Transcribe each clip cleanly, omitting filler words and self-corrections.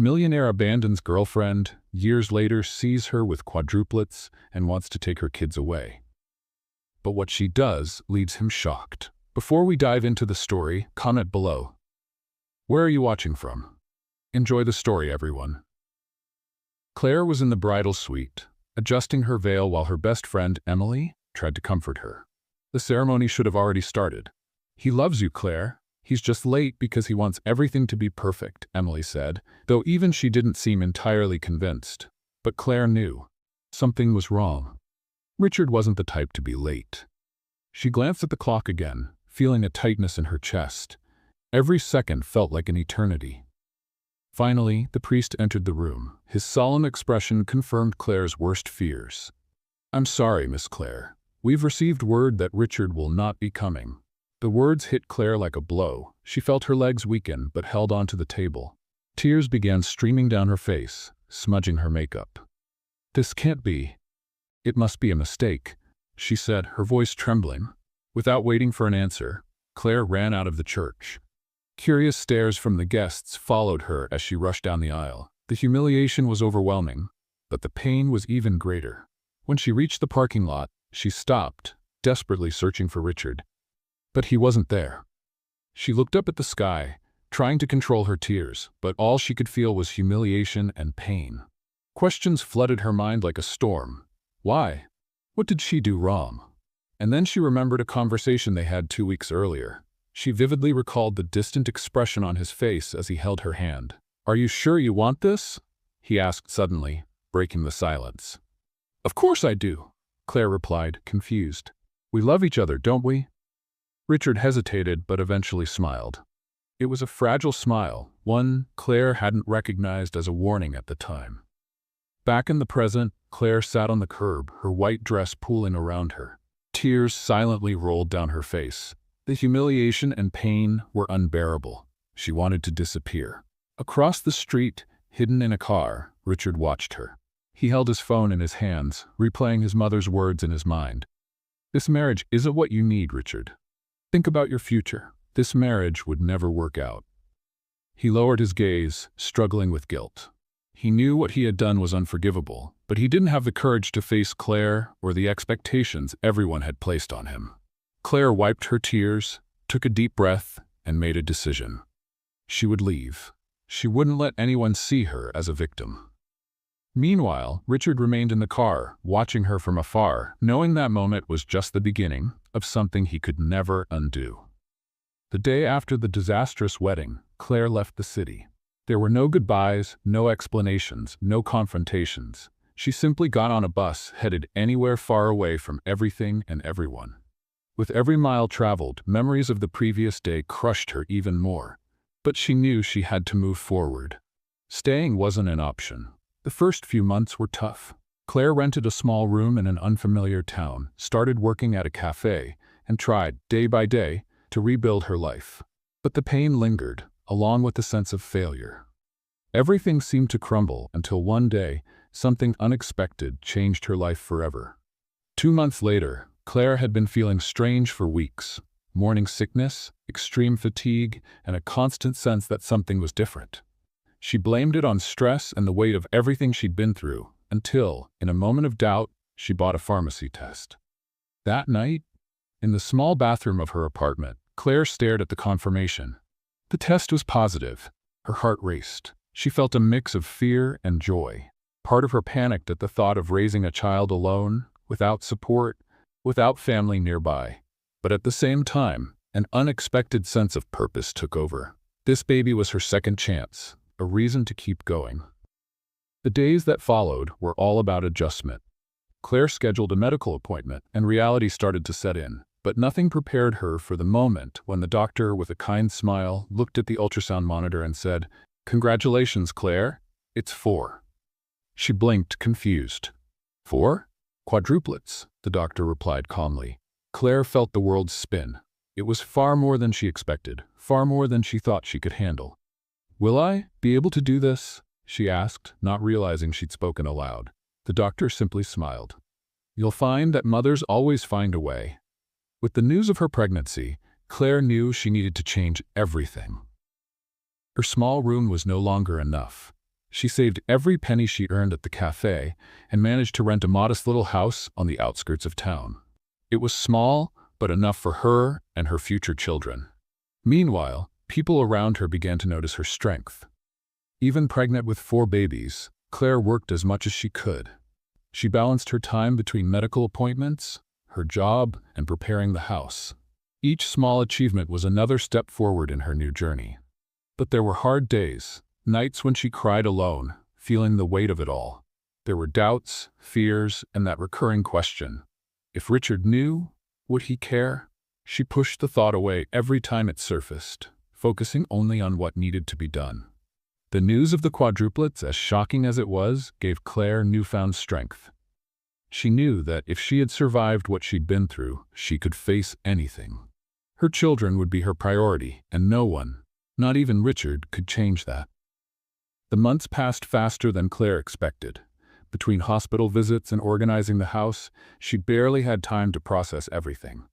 Millionaire abandons girlfriend, years later sees her with quadruplets and wants to take her kids away. But what she does leaves him shocked. Before we dive into the story, comment below. Where are you watching from? Enjoy the story, everyone. Claire was in the bridal suite, adjusting her veil while her best friend, Emily, tried to comfort her. The ceremony should have already started. "He loves you, Claire. He's just late because he wants everything to be perfect," Emily said, though even she didn't seem entirely convinced. But Claire knew. Something was wrong. Richard wasn't the type to be late. She glanced at the clock again, feeling a tightness in her chest. Every second felt like an eternity. Finally, the priest entered the room. His solemn expression confirmed Claire's worst fears. "I'm sorry, Miss Claire. We've received word that Richard will not be coming." The words hit Claire like a blow. She felt her legs weaken but held onto the table. Tears began streaming down her face, smudging her makeup. "This can't be. It must be a mistake," she said, her voice trembling. Without waiting for an answer, Claire ran out of the church. Curious stares from the guests followed her as she rushed down the aisle. The humiliation was overwhelming, but the pain was even greater. When she reached the parking lot, she stopped, desperately searching for Richard. But he wasn't there. She looked up at the sky, trying to control her tears, but all she could feel was humiliation and pain. Questions flooded her mind like a storm. Why? What did she do wrong? And then she remembered a conversation they had 2 weeks earlier. She vividly recalled the distant expression on his face as he held her hand. "Are you sure you want this?" he asked suddenly, breaking the silence. "Of course I do," Claire replied, confused. "We love each other, don't we?" Richard hesitated but eventually smiled. It was a fragile smile, one Claire hadn't recognized as a warning at the time. Back in the present, Claire sat on the curb, her white dress pooling around her. Tears silently rolled down her face. The humiliation and pain were unbearable. She wanted to disappear. Across the street, hidden in a car, Richard watched her. He held his phone in his hands, replaying his mother's words in his mind. "This marriage isn't what you need, Richard. Think about your future. This marriage would never work out." He lowered his gaze, struggling with guilt. He knew what he had done was unforgivable, but he didn't have the courage to face Claire or the expectations everyone had placed on him. Claire wiped her tears, took a deep breath, and made a decision. She would leave. She wouldn't let anyone see her as a victim. Meanwhile, Richard remained in the car, watching her from afar, knowing that moment was just the beginning of something he could never undo. The day after the disastrous wedding, Claire left the city. There were no goodbyes, no explanations, no confrontations. She simply got on a bus, headed anywhere far away from everything and everyone. With every mile traveled, memories of the previous day crushed her even more. But she knew she had to move forward. Staying wasn't an option. The first few months were tough. Claire rented a small room in an unfamiliar town, started working at a cafe, and tried, day by day, to rebuild her life. But the pain lingered, along with the sense of failure. Everything seemed to crumble until one day, something unexpected changed her life forever. 2 months later, Claire had been feeling strange for weeks. Morning sickness, extreme fatigue, and a constant sense that something was different. She blamed it on stress and the weight of everything she'd been through, until, in a moment of doubt, she bought a pharmacy test. That night, in the small bathroom of her apartment, Claire stared at the confirmation. The test was positive. Her heart raced. She felt a mix of fear and joy. Part of her panicked at the thought of raising a child alone, without support, without family nearby. But at the same time, an unexpected sense of purpose took over. This baby was her second chance, a reason to keep going. The days that followed were all about adjustment. Claire scheduled a medical appointment, and reality started to set in. But nothing prepared her for the moment when the doctor, with a kind smile, looked at the ultrasound monitor and said, "Congratulations, Claire. It's 4. She blinked, confused. 4? Quadruplets, the doctor replied calmly. Claire felt the world spin. It was far more than she expected, far more than she thought she could handle. "Will I be able to do this?" she asked, not realizing she'd spoken aloud. The doctor simply smiled. "You'll find that mothers always find a way." With the news of her pregnancy, Claire knew she needed to change everything. Her small room was no longer enough. She saved every penny she earned at the cafe and managed to rent a modest little house on the outskirts of town. It was small, but enough for her and her future children. Meanwhile, people around her began to notice her strength. Even pregnant with 4 babies, Claire worked as much as she could. She balanced her time between medical appointments, her job, and preparing the house. Each small achievement was another step forward in her new journey. But there were hard days, nights when she cried alone, feeling the weight of it all. There were doubts, fears, and that recurring question. If Richard knew, would he care? She pushed the thought away every time it surfaced, focusing only on what needed to be done. The news of the quadruplets, as shocking as it was, gave Claire newfound strength. She knew that if she had survived what she'd been through, she could face anything. Her children would be her priority, and no one, not even Richard, could change that. The months passed faster than Claire expected. Between hospital visits and organizing the house, she barely had time to process everything.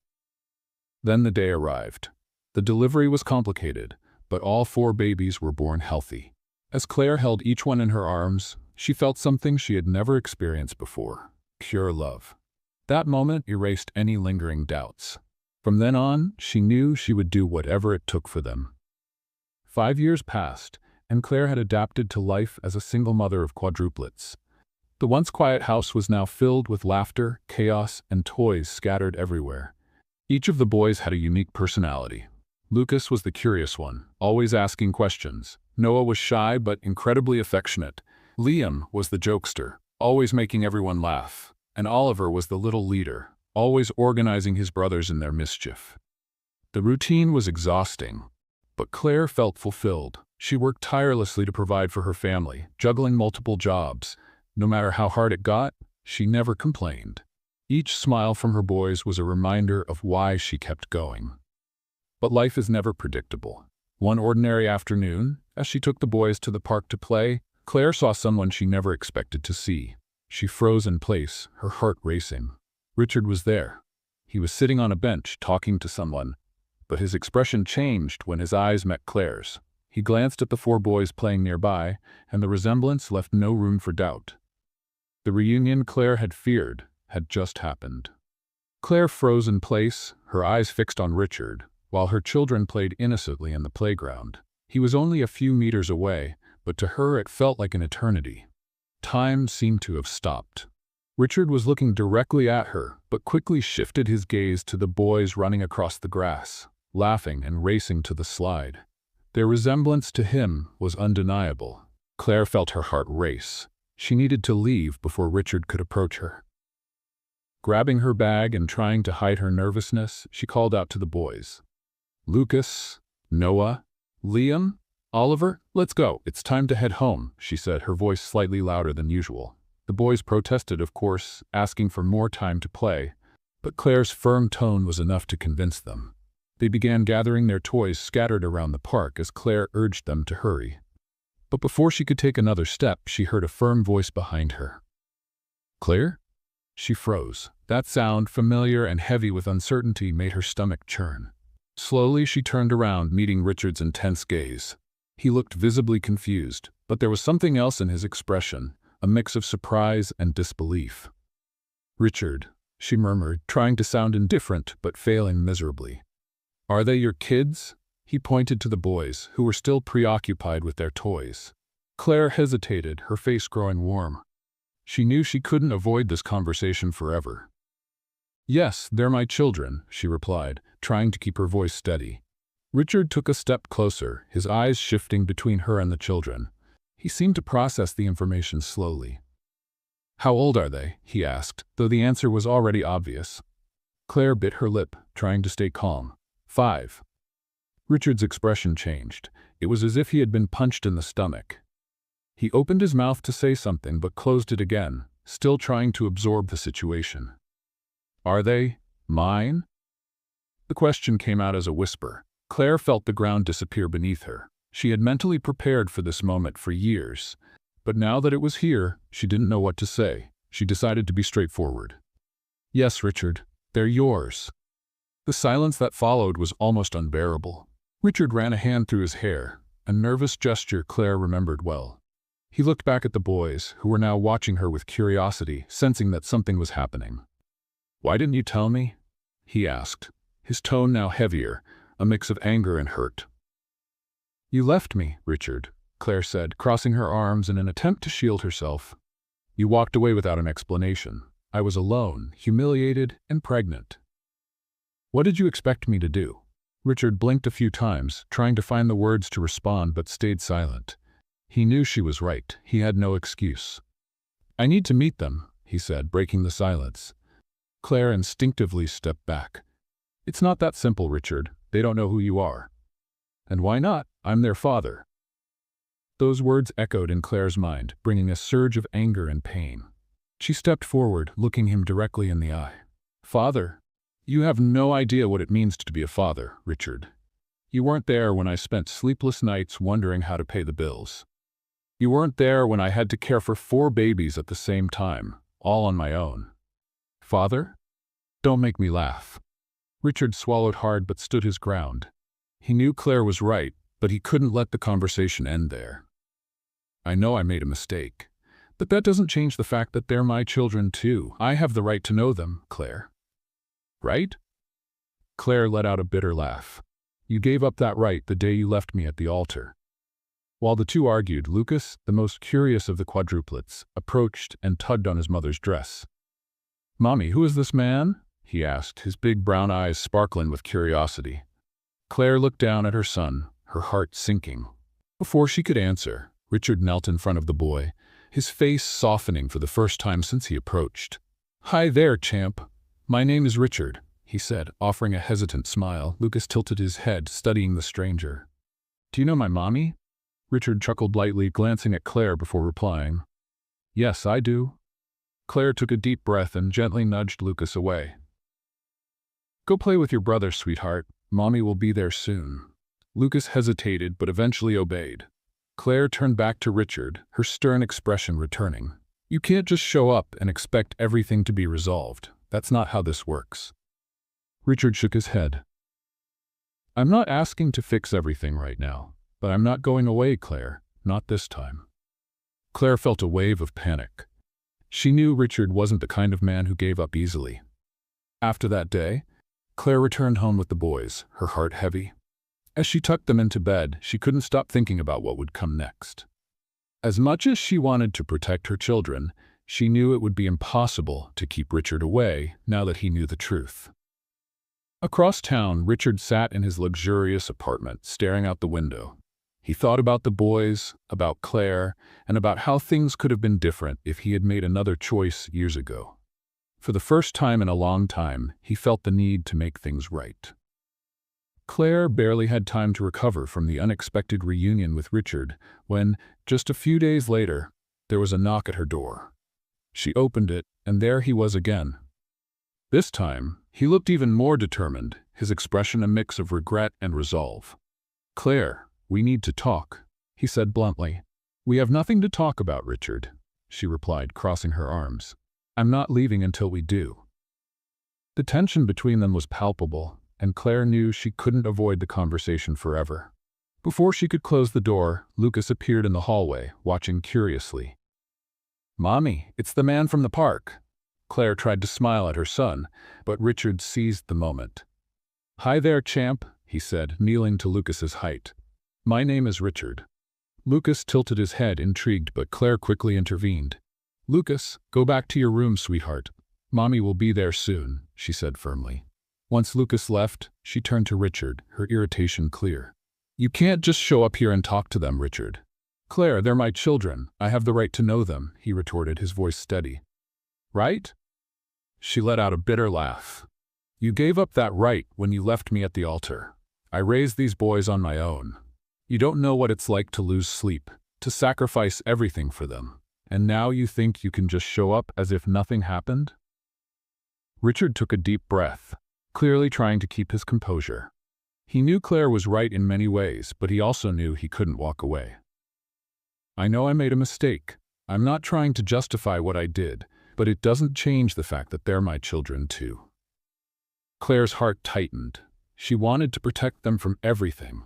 Then the day arrived. The delivery was complicated, but all 4 babies were born healthy. As Claire held each one in her arms, she felt something she had never experienced before: pure love. That moment erased any lingering doubts. From then on, she knew she would do whatever it took for them. 5 years passed, and Claire had adapted to life as a single mother of quadruplets. The once quiet house was now filled with laughter, chaos, and toys scattered everywhere. Each of the boys had a unique personality. Lucas was the curious one, always asking questions. Noah was shy but incredibly affectionate. Liam was the jokester, always making everyone laugh. And Oliver was the little leader, always organizing his brothers in their mischief. The routine was exhausting, but Claire felt fulfilled. She worked tirelessly to provide for her family, juggling multiple jobs. No matter how hard it got, she never complained. Each smile from her boys was a reminder of why she kept going. But life is never predictable. One ordinary afternoon, as she took the boys to the park to play, Claire saw someone she never expected to see. She froze in place, her heart racing. Richard was there. He was sitting on a bench, talking to someone, but his expression changed when his eyes met Claire's. He glanced at the 4 boys playing nearby, and the resemblance left no room for doubt. The reunion Claire had feared had just happened. Claire froze in place, her eyes fixed on Richard, while her children played innocently in the playground. He was only a few meters away, but to her it felt like an eternity. Time seemed to have stopped. Richard was looking directly at her, but quickly shifted his gaze to the boys running across the grass, laughing and racing to the slide. Their resemblance to him was undeniable. Claire felt her heart race. She needed to leave before Richard could approach her. Grabbing her bag and trying to hide her nervousness, she called out to the boys. "Lucas, Noah, Liam, Oliver, let's go. It's time to head home," she said, her voice slightly louder than usual. The boys protested, of course, asking for more time to play, but Claire's firm tone was enough to convince them. They began gathering their toys scattered around the park as Claire urged them to hurry. But before she could take another step, she heard a firm voice behind her. "Claire?" She froze. That sound, familiar and heavy with uncertainty, made her stomach churn. Slowly she turned around, meeting Richard's intense gaze. He looked visibly confused, but there was something else in his expression, a mix of surprise and disbelief. "Richard," she murmured, trying to sound indifferent but failing miserably. "Are they your kids?" He pointed to the boys, who were still preoccupied with their toys. Claire hesitated, her face growing warm. She knew she couldn't avoid this conversation forever. "Yes, they're my children," she replied, trying to keep her voice steady. Richard took a step closer, his eyes shifting between her and the children. He seemed to process the information slowly. "How old are they?" he asked, though the answer was already obvious. Claire bit her lip, trying to stay calm. 5. Richard's expression changed. It was as if he had been punched in the stomach. He opened his mouth to say something but closed it again, still trying to absorb the situation. "Are they mine?" The question came out as a whisper. Claire felt the ground disappear beneath her. She had mentally prepared for this moment for years, but now that it was here, she didn't know what to say. She decided to be straightforward. "Yes, Richard, they're yours." The silence that followed was almost unbearable. Richard ran a hand through his hair, a nervous gesture Claire remembered well. He looked back at the boys, who were now watching her with curiosity, sensing that something was happening. "Why didn't you tell me?" he asked, his tone now heavier, a mix of anger and hurt. "You left me, Richard," Claire said, crossing her arms in an attempt to shield herself. "You walked away without an explanation. I was alone, humiliated, and pregnant. What did you expect me to do?" Richard blinked a few times, trying to find the words to respond, but stayed silent. He knew she was right. He had no excuse. "I need to meet them," he said, breaking the silence. Claire instinctively stepped back. "It's not that simple, Richard. They don't know who you are." "And why not? I'm their father." Those words echoed in Claire's mind, bringing a surge of anger and pain. She stepped forward, looking him directly in the eye. "Father? You have no idea what it means to be a father, Richard. You weren't there when I spent sleepless nights wondering how to pay the bills. You weren't there when I had to care for 4 babies at the same time, all on my own. Father? Don't make me laugh." Richard swallowed hard but stood his ground. He knew Claire was right, but he couldn't let the conversation end there. "I know I made a mistake, but that doesn't change the fact that they're my children too. I have the right to know them, Claire." "Right?" Claire let out a bitter laugh. "You gave up that right the day you left me at the altar." While the two argued, Lucas, the most curious of the quadruplets, approached and tugged on his mother's dress. "Mommy, who is this man?" he asked, his big brown eyes sparkling with curiosity. Claire looked down at her son, her heart sinking. Before she could answer, Richard knelt in front of the boy, his face softening for the first time since he approached. "Hi there, champ. My name is Richard," he said, offering a hesitant smile. Lucas tilted his head, studying the stranger. "Do you know my mommy?" Richard chuckled lightly, glancing at Claire before replying. "Yes, I do." Claire took a deep breath and gently nudged Lucas away. "Go play with your brother, sweetheart. Mommy will be there soon." Lucas hesitated but eventually obeyed. Claire turned back to Richard, her stern expression returning. "You can't just show up and expect everything to be resolved. That's not how this works." Richard shook his head. "I'm not asking to fix everything right now, but I'm not going away, Claire. Not this time." Claire felt a wave of panic. She knew Richard wasn't the kind of man who gave up easily. After that day, Claire returned home with the boys, her heart heavy. As she tucked them into bed, she couldn't stop thinking about what would come next. As much as she wanted to protect her children, she knew it would be impossible to keep Richard away now that he knew the truth. Across town, Richard sat in his luxurious apartment, staring out the window. He thought about the boys, about Claire, and about how things could have been different if he had made another choice years ago. For the first time in a long time, he felt the need to make things right. Claire barely had time to recover from the unexpected reunion with Richard when, just a few days later, there was a knock at her door. She opened it, and there he was again. This time, he looked even more determined, his expression a mix of regret and resolve. "Claire, we need to talk," he said bluntly. "We have nothing to talk about, Richard," she replied, crossing her arms. "I'm not leaving until we do." The tension between them was palpable, and Claire knew she couldn't avoid the conversation forever. Before she could close the door, Lucas appeared in the hallway, watching curiously. "Mommy, it's the man from the park." Claire tried to smile at her son, but Richard seized the moment. "Hi there, champ," he said, kneeling to Lucas's height. "My name is Richard." Lucas tilted his head, intrigued, but Claire quickly intervened. "Lucas, go back to your room, sweetheart. Mommy will be there soon," she said firmly. Once Lucas left, she turned to Richard, her irritation clear. "You can't just show up here and talk to them, Richard." "Claire, they're my children. I have the right to know them," he retorted, his voice steady. "Right?" She let out a bitter laugh. "You gave up that right when you left me at the altar. I raised these boys on my own. You don't know what it's like to lose sleep, to sacrifice everything for them. And now you think you can just show up as if nothing happened?" Richard took a deep breath, clearly trying to keep his composure. He knew Claire was right in many ways, but he also knew he couldn't walk away. "I know I made a mistake. I'm not trying to justify what I did, but it doesn't change the fact that they're my children too." Claire's heart tightened. She wanted to protect them from everything,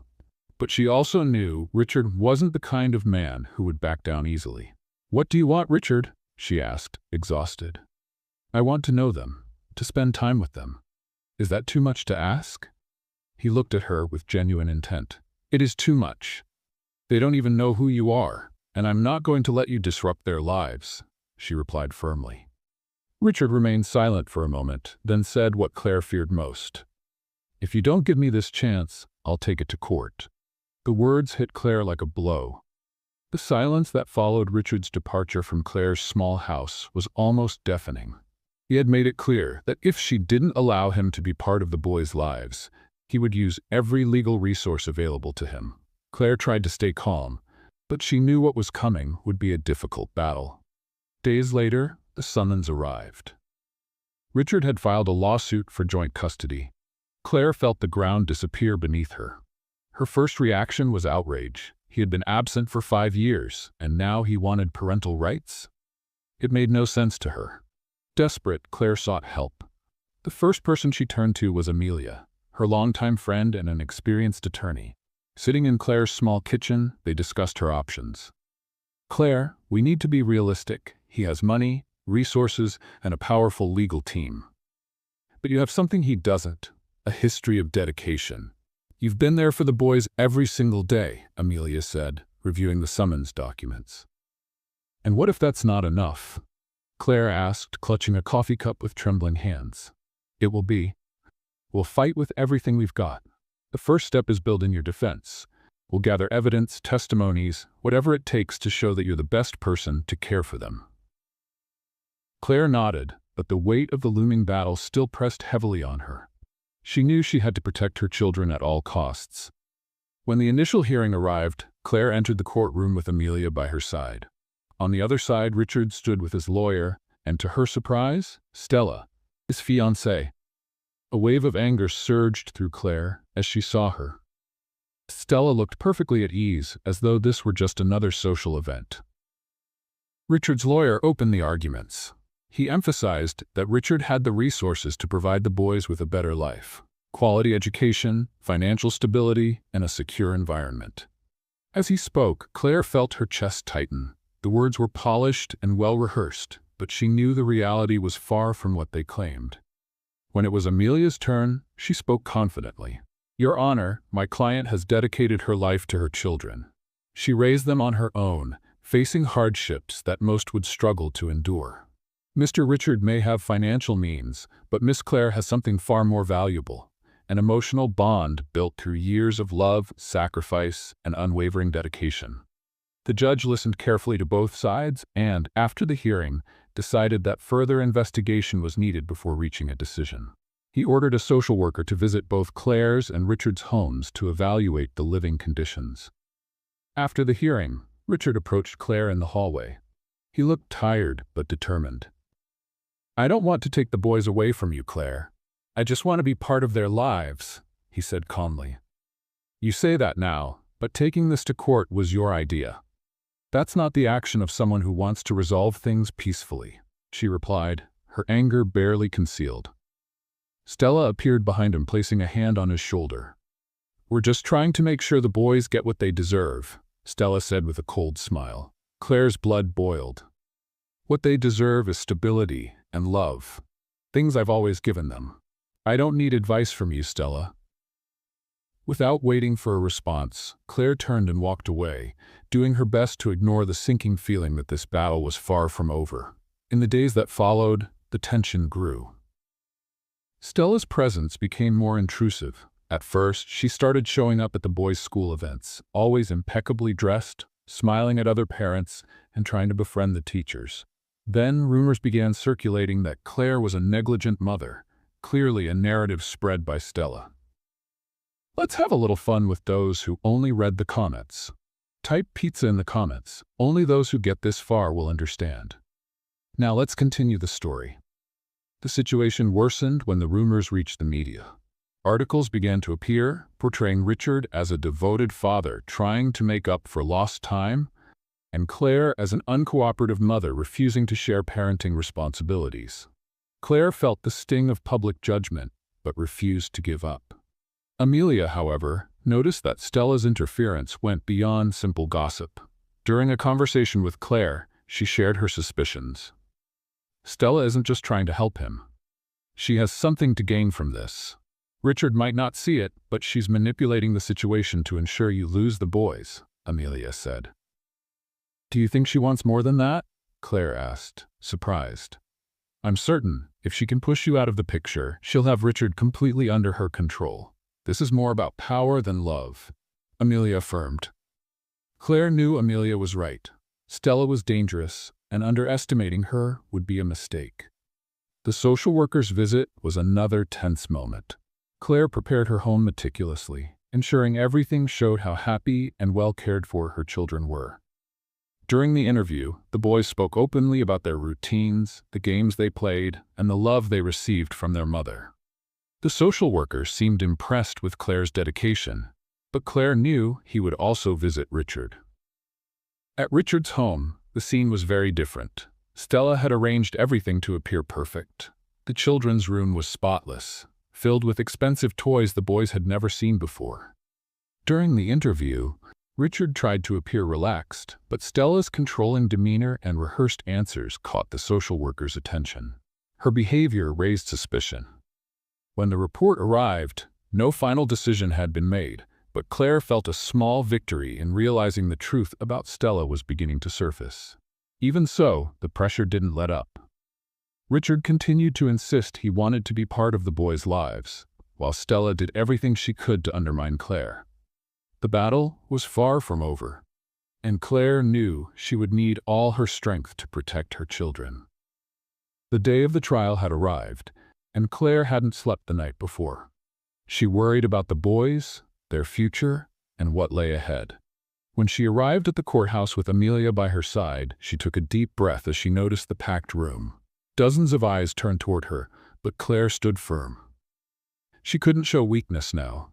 But she also knew Richard wasn't the kind of man who would back down easily. "What do you want, Richard?" she asked, exhausted. "I want to know them, to spend time with them. Is that too much to ask?" He looked at her with genuine intent. "It is too much. They don't even know who you are, and I'm not going to let you disrupt their lives," she replied firmly. Richard remained silent for a moment, then said what Claire feared most. "If you don't give me this chance, I'll take it to court." The words hit Claire like a blow. The silence that followed Richard's departure from Claire's small house was almost deafening. He had made it clear that if she didn't allow him to be part of the boys' lives, he would use every legal resource available to him. Claire tried to stay calm, but she knew what was coming would be a difficult battle. Days later, the summons arrived. Richard had filed a lawsuit for joint custody. Claire felt the ground disappear beneath her. Her first reaction was outrage. He had been absent for 5 years, and now he wanted parental rights? It made no sense to her. Desperate, Claire sought help. The first person she turned to was Amelia, her longtime friend and an experienced attorney. Sitting in Claire's small kitchen, they discussed her options. "Claire, we need to be realistic. He has money, resources, and a powerful legal team. But you have something he doesn't, a history of dedication. You've been there for the boys every single day," Amelia said, reviewing the summons documents. "And what if that's not enough?" Claire asked, clutching a coffee cup with trembling hands. "It will be. We'll fight with everything we've got. The first step is building your defense. We'll gather evidence, testimonies, whatever it takes to show that you're the best person to care for them." Claire nodded, but the weight of the looming battle still pressed heavily on her. She knew she had to protect her children at all costs. When the initial hearing arrived, Claire entered the courtroom with Amelia by her side. On the other side, Richard stood with his lawyer, and to her surprise, Stella, his fiancée. A wave of anger surged through Claire as she saw her. Stella looked perfectly at ease, as though this were just another social event. Richard's lawyer opened the arguments. He emphasized that Richard had the resources to provide the boys with a better life, quality education, financial stability, and a secure environment. As he spoke, Claire felt her chest tighten. The words were polished and well-rehearsed, but she knew the reality was far from what they claimed. When it was Amelia's turn, she spoke confidently. "Your Honor, my client has dedicated her life to her children. She raised them on her own, facing hardships that most would struggle to endure. Mr. Richard may have financial means, but Miss Claire has something far more valuable, an emotional bond built through years of love, sacrifice, and unwavering dedication." The judge listened carefully to both sides and, after the hearing, decided that further investigation was needed before reaching a decision. He ordered a social worker to visit both Claire's and Richard's homes to evaluate the living conditions. After the hearing, Richard approached Claire in the hallway. He looked tired but determined. "I don't want to take the boys away from you, Claire. I just want to be part of their lives," he said calmly. "You say that now, but taking this to court was your idea. That's not the action of someone who wants to resolve things peacefully," she replied, her anger barely concealed. Stella appeared behind him, placing a hand on his shoulder. "We're just trying to make sure the boys get what they deserve," Stella said with a cold smile. Claire's blood boiled. "What they deserve is stability and love. Things I've always given them. I don't need advice from you, Stella." Without waiting for a response, Claire turned and walked away, doing her best to ignore the sinking feeling that this battle was far from over. In the days that followed, the tension grew. Stella's presence became more intrusive. At first, she started showing up at the boys' school events, always impeccably dressed, smiling at other parents, and trying to befriend the teachers. Then rumors began circulating that Claire was a negligent mother, clearly a narrative spread by Stella. Let's have a little fun with those who only read the comments. Type pizza in the comments. Only those who get this far will understand. Now let's continue the story. The situation worsened when the rumors reached the media. Articles began to appear, portraying Richard as a devoted father trying to make up for lost time, and Claire as an uncooperative mother refusing to share parenting responsibilities. Claire felt the sting of public judgment, but refused to give up. Amelia, however, noticed that Stella's interference went beyond simple gossip. During a conversation with Claire, she shared her suspicions. Stella isn't just trying to help him. She has something to gain from this. Richard might not see it, but she's manipulating the situation to ensure you lose the boys, Amelia said. Do you think she wants more than that? Claire asked, surprised. I'm certain, if she can push you out of the picture, she'll have Richard completely under her control. This is more about power than love, Amelia affirmed. Claire knew Amelia was right. Stella was dangerous, and underestimating her would be a mistake. The social worker's visit was another tense moment. Claire prepared her home meticulously, ensuring everything showed how happy and well cared for her children were. During the interview, the boys spoke openly about their routines, the games they played, and the love they received from their mother. The social worker seemed impressed with Claire's dedication, but Claire knew he would also visit Richard. At Richard's home, the scene was very different. Stella had arranged everything to appear perfect. The children's room was spotless, filled with expensive toys the boys had never seen before. During the interview, Richard tried to appear relaxed, but Stella's controlling demeanor and rehearsed answers caught the social worker's attention. Her behavior raised suspicion. When the report arrived, no final decision had been made, but Claire felt a small victory in realizing the truth about Stella was beginning to surface. Even so, the pressure didn't let up. Richard continued to insist he wanted to be part of the boys' lives, while Stella did everything she could to undermine Claire. The battle was far from over, and Claire knew she would need all her strength to protect her children. The day of the trial had arrived, and Claire hadn't slept the night before. She worried about the boys, their future, and what lay ahead. When she arrived at the courthouse with Amelia by her side, she took a deep breath as she noticed the packed room. Dozens of eyes turned toward her, but Claire stood firm. She couldn't show weakness now.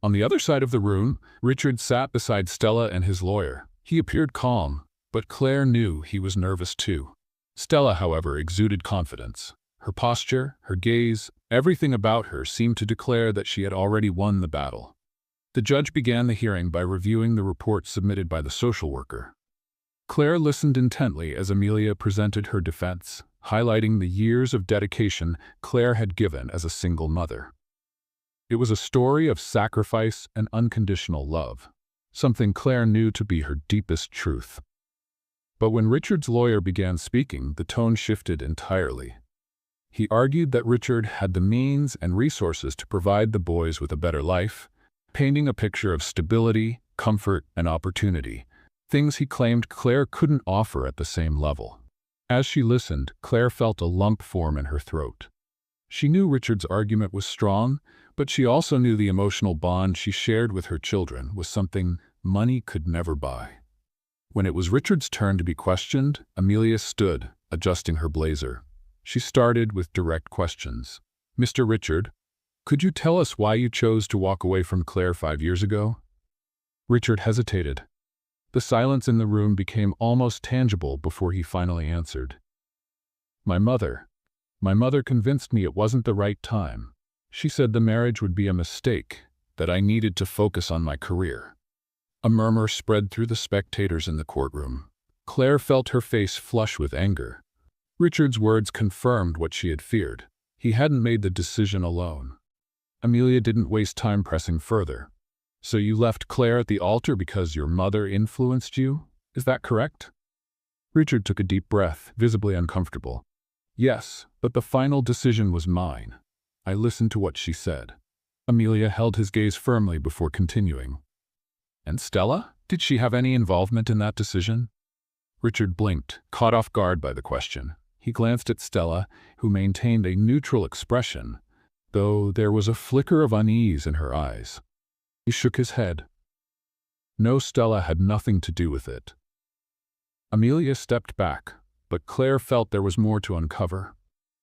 On the other side of the room, Richard sat beside Stella and his lawyer. He appeared calm, but Claire knew he was nervous too. Stella, however, exuded confidence. Her posture, her gaze, everything about her seemed to declare that she had already won the battle. The judge began the hearing by reviewing the report submitted by the social worker. Claire listened intently as Amelia presented her defense, highlighting the years of dedication Claire had given as a single mother. It was a story of sacrifice and unconditional love, something Claire knew to be her deepest truth. But when Richard's lawyer began speaking, the tone shifted entirely. He argued that Richard had the means and resources to provide the boys with a better life, painting a picture of stability, comfort, and opportunity, things he claimed Claire couldn't offer at the same level. As she listened, Claire felt a lump form in her throat. She knew Richard's argument was strong, but she also knew the emotional bond she shared with her children was something money could never buy. When it was Richard's turn to be questioned, Amelia stood, adjusting her blazer. She started with direct questions. Mr. Richard, could you tell us why you chose to walk away from Claire 5 years ago? Richard hesitated. The silence in the room became almost tangible before he finally answered. My mother convinced me it wasn't the right time. She said the marriage would be a mistake, that I needed to focus on my career. A murmur spread through the spectators in the courtroom. Claire felt her face flush with anger. Richard's words confirmed what she had feared. He hadn't made the decision alone. Amelia didn't waste time pressing further. So you left Claire at the altar because your mother influenced you? Is that correct? Richard took a deep breath, visibly uncomfortable. Yes, but the final decision was mine. I listened to what she said. Amelia held his gaze firmly before continuing. And Stella? Did she have any involvement in that decision? Richard blinked, caught off guard by the question. He glanced at Stella, who maintained a neutral expression, though there was a flicker of unease in her eyes. He shook his head. No, Stella had nothing to do with it. Amelia stepped back, but Claire felt there was more to uncover.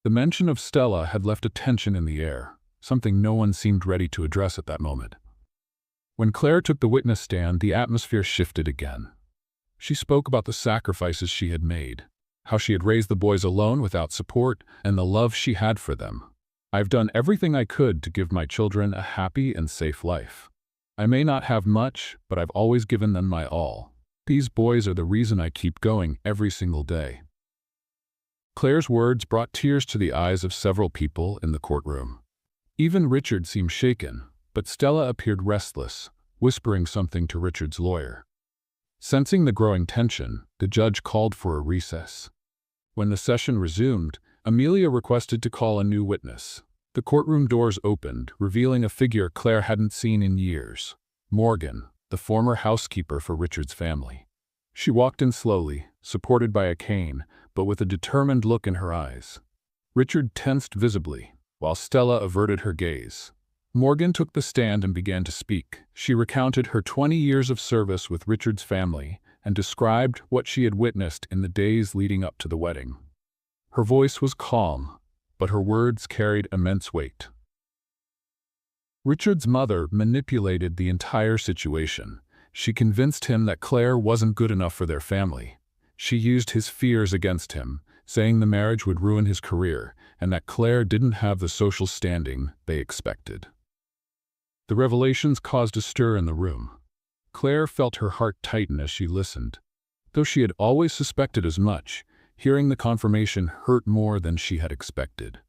The mention of Stella had left a tension in the air, something no one seemed ready to address at that moment. When Claire took the witness stand, the atmosphere shifted again. She spoke about the sacrifices she had made, how she had raised the boys alone without support, and the love she had for them. I've done everything I could to give my children a happy and safe life. I may not have much, but I've always given them my all. These boys are the reason I keep going every single day." Claire's words brought tears to the eyes of several people in the courtroom. Even Richard seemed shaken, but Stella appeared restless, whispering something to Richard's lawyer. Sensing the growing tension, the judge called for a recess. When the session resumed, Amelia requested to call a new witness. The courtroom doors opened, revealing a figure Claire hadn't seen in years: Morgan, the former housekeeper for Richard's family. She walked in slowly, supported by a cane, but with a determined look in her eyes. Richard tensed visibly, while Stella averted her gaze. Morgan took the stand and began to speak. She recounted her 20 years of service with Richard's family and described what she had witnessed in the days leading up to the wedding. Her voice was calm, but her words carried immense weight. Richard's mother manipulated the entire situation. She convinced him that Claire wasn't good enough for their family. She used his fears against him, saying the marriage would ruin his career and that Claire didn't have the social standing they expected. The revelations caused a stir in the room. Claire felt her heart tighten as she listened. Though she had always suspected as much, hearing the confirmation hurt more than she had expected.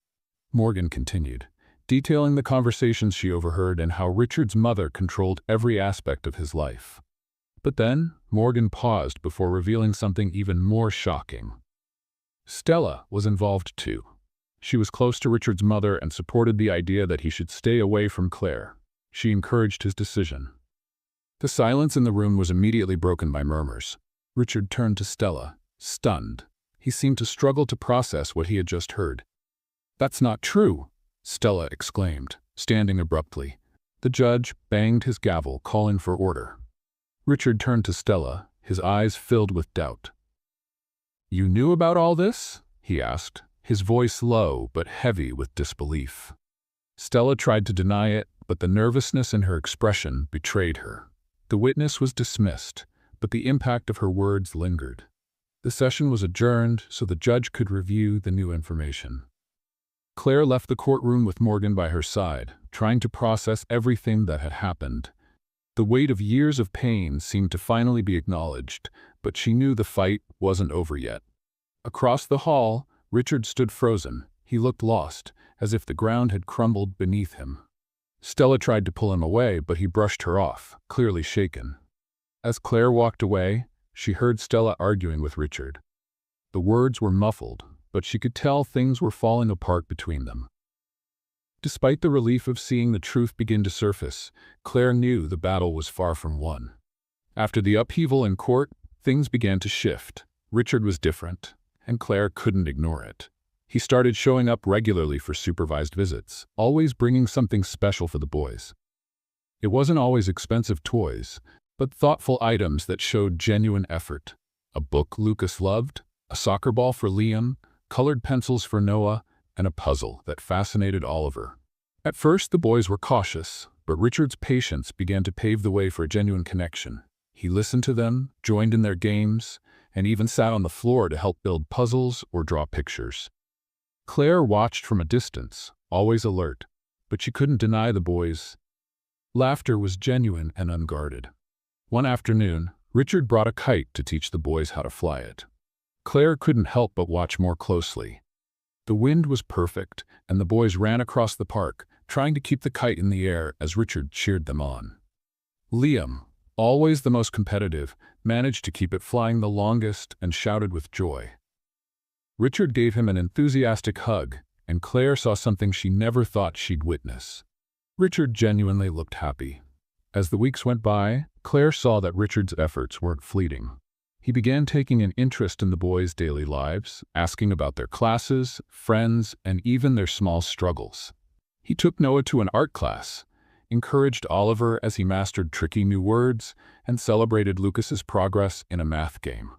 Morgan continued, detailing the conversations she overheard and how Richard's mother controlled every aspect of his life. But then, Morgan paused before revealing something even more shocking. Stella was involved too. She was close to Richard's mother and supported the idea that he should stay away from Claire. She encouraged his decision. The silence in the room was immediately broken by murmurs. Richard turned to Stella, stunned. He seemed to struggle to process what he had just heard. "That's not true," Stella exclaimed, standing abruptly. The judge banged his gavel, calling for order. Richard turned to Stella, his eyes filled with doubt. "You knew about all this?" he asked, his voice low but heavy with disbelief. Stella tried to deny it, but the nervousness in her expression betrayed her. The witness was dismissed, but the impact of her words lingered. The session was adjourned so the judge could review the new information. Claire left the courtroom with Morgan by her side, trying to process everything that had happened. The weight of years of pain seemed to finally be acknowledged, but she knew the fight wasn't over yet. Across the hall, Richard stood frozen. He looked lost, as if the ground had crumbled beneath him. Stella tried to pull him away, but he brushed her off, clearly shaken. As Claire walked away, she heard Stella arguing with Richard. The words were muffled, but she could tell things were falling apart between them. Despite the relief of seeing the truth begin to surface, Claire knew the battle was far from won. After the upheaval in court, things began to shift. Richard was different, and Claire couldn't ignore it. He started showing up regularly for supervised visits, always bringing something special for the boys. It wasn't always expensive toys, but thoughtful items that showed genuine effort. A book Lucas loved, a soccer ball for Liam, colored pencils for Noah, and a puzzle that fascinated Oliver. At first, the boys were cautious, but Richard's patience began to pave the way for a genuine connection. He listened to them, joined in their games, and even sat on the floor to help build puzzles or draw pictures. Claire watched from a distance, always alert, but she couldn't deny the boys' laughter was genuine and unguarded. One afternoon, Richard brought a kite to teach the boys how to fly it. Claire couldn't help but watch more closely. The wind was perfect, and the boys ran across the park, trying to keep the kite in the air as Richard cheered them on. Liam, always the most competitive, managed to keep it flying the longest and shouted with joy. Richard gave him an enthusiastic hug, and Claire saw something she never thought she'd witness. Richard genuinely looked happy. As the weeks went by, Claire saw that Richard's efforts weren't fleeting. He began taking an interest in the boys' daily lives, asking about their classes, friends, and even their small struggles. He took Noah to an art class, encouraged Oliver as he mastered tricky new words, and celebrated Lucas's progress in a math game.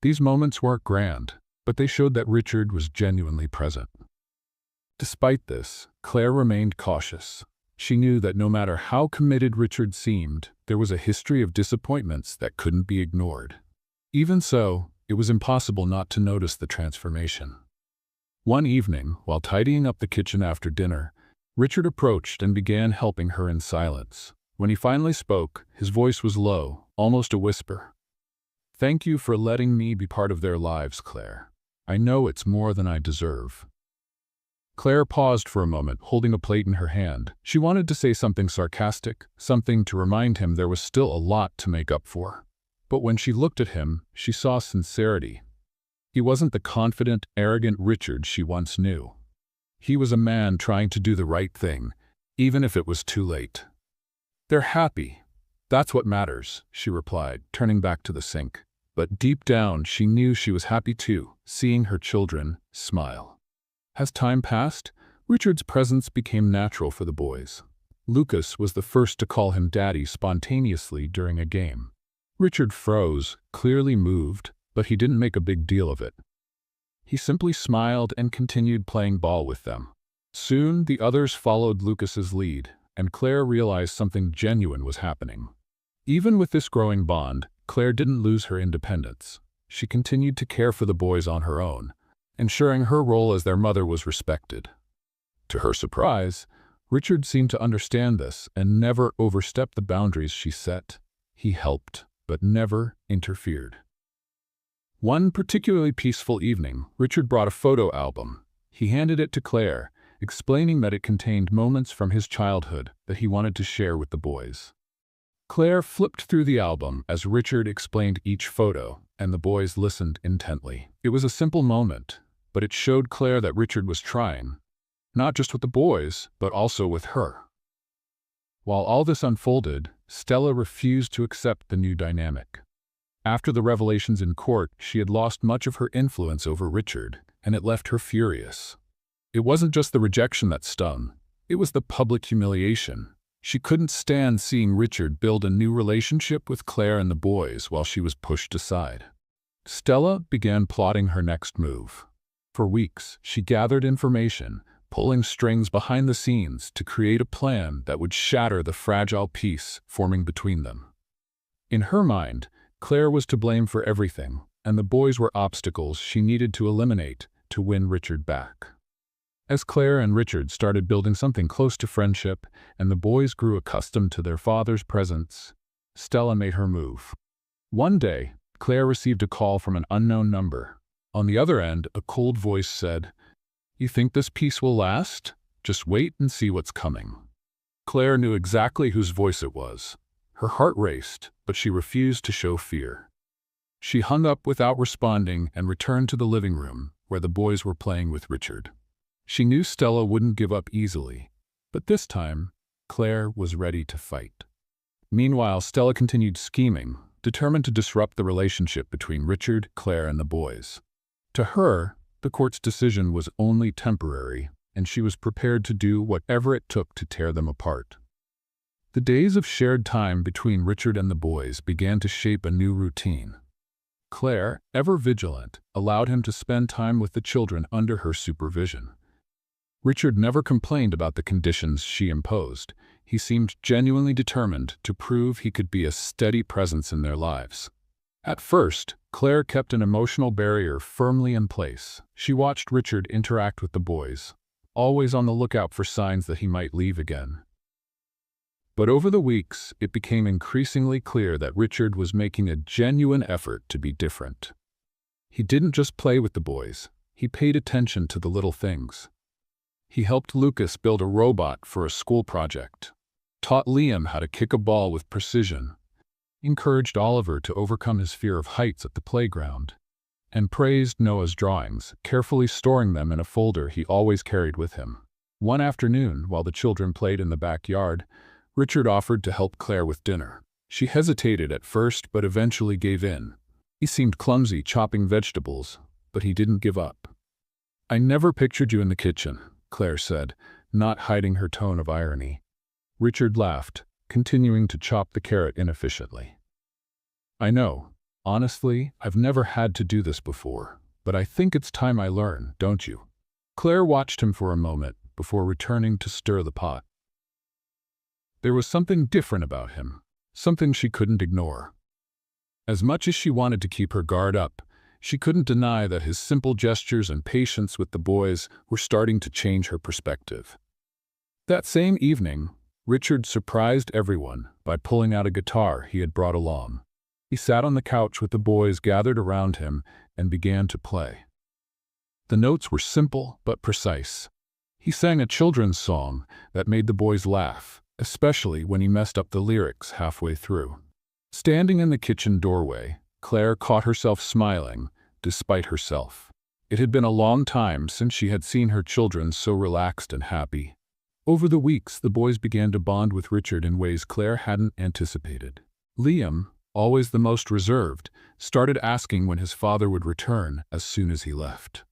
These moments weren't grand, but they showed that Richard was genuinely present. Despite this, Claire remained cautious. She knew that no matter how committed Richard seemed, there was a history of disappointments that couldn't be ignored. Even so, it was impossible not to notice the transformation. One evening, while tidying up the kitchen after dinner, Richard approached and began helping her in silence. When he finally spoke, his voice was low, almost a whisper. "Thank you for letting me be part of their lives, Claire. I know it's more than I deserve." Claire paused for a moment, holding a plate in her hand. She wanted to say something sarcastic, something to remind him there was still a lot to make up for. But when she looked at him, she saw sincerity. He wasn't the confident, arrogant Richard she once knew. He was a man trying to do the right thing, even if it was too late. "They're happy. That's what matters," she replied, turning back to the sink. But deep down, she knew she was happy too, seeing her children smile. As time passed, Richard's presence became natural for the boys. Lucas was the first to call him Daddy spontaneously during a game. Richard froze, clearly moved, but he didn't make a big deal of it. He simply smiled and continued playing ball with them. Soon, the others followed Lucas's lead, and Claire realized something genuine was happening. Even with this growing bond, Claire didn't lose her independence. She continued to care for the boys on her own, ensuring her role as their mother was respected. To her surprise, Richard seemed to understand this and never overstepped the boundaries she set. He helped, but never interfered. One particularly peaceful evening, Richard brought a photo album. He handed it to Claire, explaining that it contained moments from his childhood that he wanted to share with the boys. Claire flipped through the album as Richard explained each photo, and the boys listened intently. It was a simple moment, but it showed Claire that Richard was trying, not just with the boys, but also with her. While all this unfolded, Stella refused to accept the new dynamic. After the revelations in court, she had lost much of her influence over Richard, and it left her furious. It wasn't just the rejection that stung, it was the public humiliation. She couldn't stand seeing Richard build a new relationship with Claire and the boys while she was pushed aside. Stella began plotting her next move. For weeks, she gathered information, pulling strings behind the scenes to create a plan that would shatter the fragile peace forming between them. In her mind, Claire was to blame for everything, and the boys were obstacles she needed to eliminate to win Richard back. As Claire and Richard started building something close to friendship, and the boys grew accustomed to their father's presence, Stella made her move. One day, Claire received a call from an unknown number. On the other end, a cold voice said, "You think this peace will last? Just wait and see what's coming." Claire knew exactly whose voice it was. Her heart raced, but she refused to show fear. She hung up without responding and returned to the living room, where the boys were playing with Richard. She knew Stella wouldn't give up easily, but this time, Claire was ready to fight. Meanwhile, Stella continued scheming, determined to disrupt the relationship between Richard, Claire, and the boys. To her, the court's decision was only temporary, and she was prepared to do whatever it took to tear them apart. The days of shared time between Richard and the boys began to shape a new routine. Claire, ever vigilant, allowed him to spend time with the children under her supervision. Richard never complained about the conditions she imposed. He seemed genuinely determined to prove he could be a steady presence in their lives. At first, Claire kept an emotional barrier firmly in place. She watched Richard interact with the boys, always on the lookout for signs that he might leave again. But over the weeks, it became increasingly clear that Richard was making a genuine effort to be different. He didn't just play with the boys, he paid attention to the little things. He helped Lucas build a robot for a school project, taught Liam how to kick a ball with precision, encouraged Oliver to overcome his fear of heights at the playground, and praised Noah's drawings, carefully storing them in a folder he always carried with him. One afternoon, while the children played in the backyard, Richard offered to help Claire with dinner. She hesitated at first, but eventually gave in. He seemed clumsy chopping vegetables, but he didn't give up. "I never pictured you in the kitchen," Claire said, not hiding her tone of irony. Richard laughed, continuing to chop the carrot inefficiently. "I know. Honestly, I've never had to do this before, but I think it's time I learn, don't you?" Claire watched him for a moment before returning to stir the pot. There was something different about him, something she couldn't ignore. As much as she wanted to keep her guard up, She couldn't deny that his simple gestures and patience with the boys were starting to change her perspective. That same evening, Richard surprised everyone by pulling out a guitar he had brought along. He sat on the couch with the boys gathered around him and began to play. The notes were simple but precise. He sang a children's song that made the boys laugh, especially when he messed up the lyrics halfway through. Standing in the kitchen doorway, Claire caught herself smiling, despite herself. It had been a long time since she had seen her children so relaxed and happy. Over the weeks, the boys began to bond with Richard in ways Claire hadn't anticipated. Liam, always the most reserved, started asking when his father would return as soon as he left.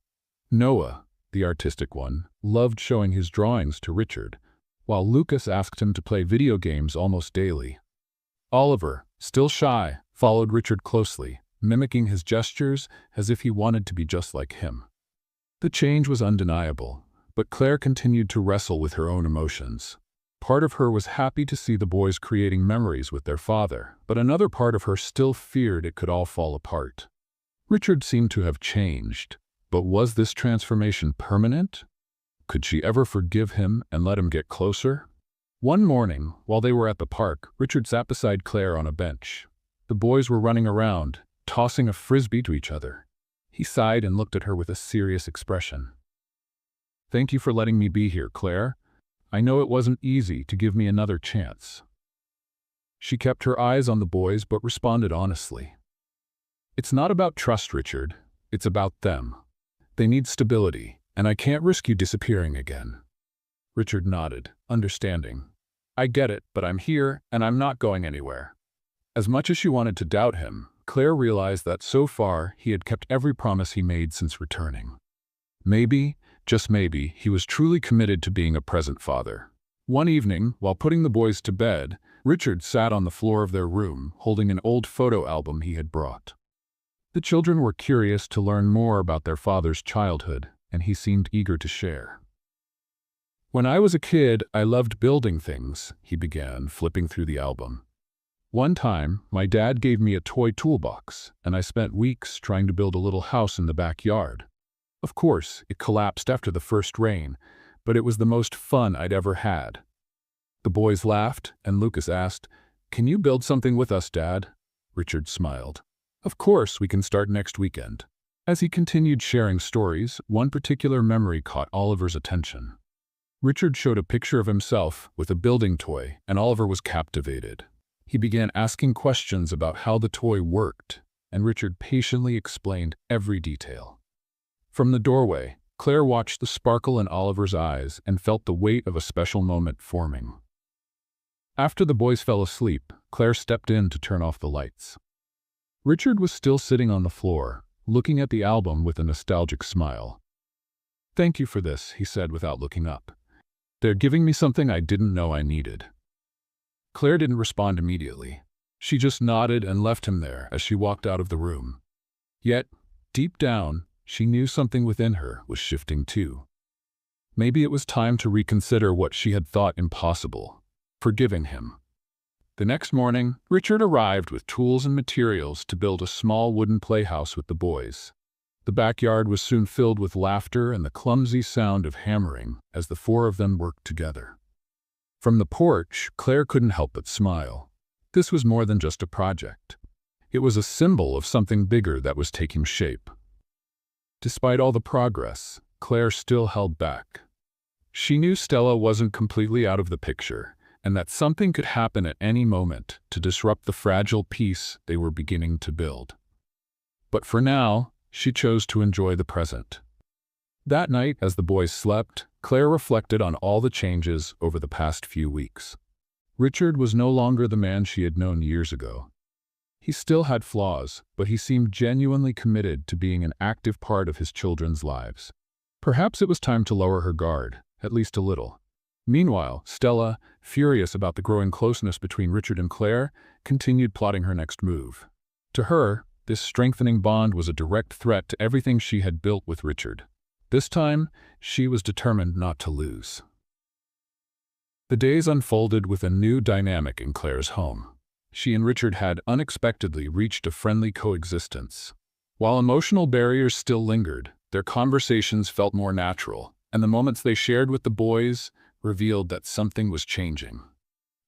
Noah, the artistic one, loved showing his drawings to Richard, while Lucas asked him to play video games almost daily. Oliver, still shy, followed Richard closely, mimicking his gestures as if he wanted to be just like him. The change was undeniable, but Claire continued to wrestle with her own emotions. Part of her was happy to see the boys creating memories with their father, but another part of her still feared it could all fall apart. Richard seemed to have changed, but was this transformation permanent? Could she ever forgive him and let him get closer? One morning, while they were at the park, Richard sat beside Claire on a bench. The boys were running around, tossing a frisbee to each other. He sighed and looked at her with a serious expression. "Thank you for letting me be here, Claire. I know it wasn't easy to give me another chance." She kept her eyes on the boys but responded honestly. "It's not about trust, Richard. It's about them. They need stability, and I can't risk you disappearing again." Richard nodded, understanding. "I get it, but I'm here, and I'm not going anywhere." As much as she wanted to doubt him, Claire realized that so far he had kept every promise he made since returning. Maybe, just maybe, he was truly committed to being a present father. One evening, while putting the boys to bed, Richard sat on the floor of their room, holding an old photo album he had brought. The children were curious to learn more about their father's childhood, and he seemed eager to share. "When I was a kid, I loved building things," he began, flipping through the album. "One time, my dad gave me a toy toolbox, and I spent weeks trying to build a little house in the backyard. Of course, it collapsed after the first rain, but it was the most fun I'd ever had." The boys laughed, and Lucas asked, "Can you build something with us, Dad?" Richard smiled. "Of course, we can start next weekend." As he continued sharing stories, one particular memory caught Oliver's attention. Richard showed a picture of himself with a building toy, and Oliver was captivated. He began asking questions about how the toy worked, and Richard patiently explained every detail. From the doorway, Claire watched the sparkle in Oliver's eyes and felt the weight of a special moment forming. After the boys fell asleep, Claire stepped in to turn off the lights. Richard was still sitting on the floor, looking at the album with a nostalgic smile. "Thank you for this," he said without looking up. "They're giving me something I didn't know I needed." Claire didn't respond immediately. She just nodded and left him there as she walked out of the room. Yet, deep down, she knew something within her was shifting too. Maybe it was time to reconsider what she had thought impossible, forgiving him. The next morning, Richard arrived with tools and materials to build a small wooden playhouse with the boys. The backyard was soon filled with laughter and the clumsy sound of hammering as the four of them worked together. From the porch, Claire couldn't help but smile. This was more than just a project. It was a symbol of something bigger that was taking shape. Despite all the progress, Claire still held back. She knew Stella wasn't completely out of the picture, and that something could happen at any moment to disrupt the fragile peace they were beginning to build. But for now, she chose to enjoy the present. That night, as the boys slept, Claire reflected on all the changes over the past few weeks. Richard was no longer the man she had known years ago. He still had flaws, but he seemed genuinely committed to being an active part of his children's lives. Perhaps it was time to lower her guard, at least a little. Meanwhile, Stella, furious about the growing closeness between Richard and Claire, continued plotting her next move. To her, this strengthening bond was a direct threat to everything she had built with Richard. This time, she was determined not to lose. The days unfolded with a new dynamic in Claire's home. She and Richard had unexpectedly reached a friendly coexistence. While emotional barriers still lingered, their conversations felt more natural, and the moments they shared with the boys revealed that something was changing.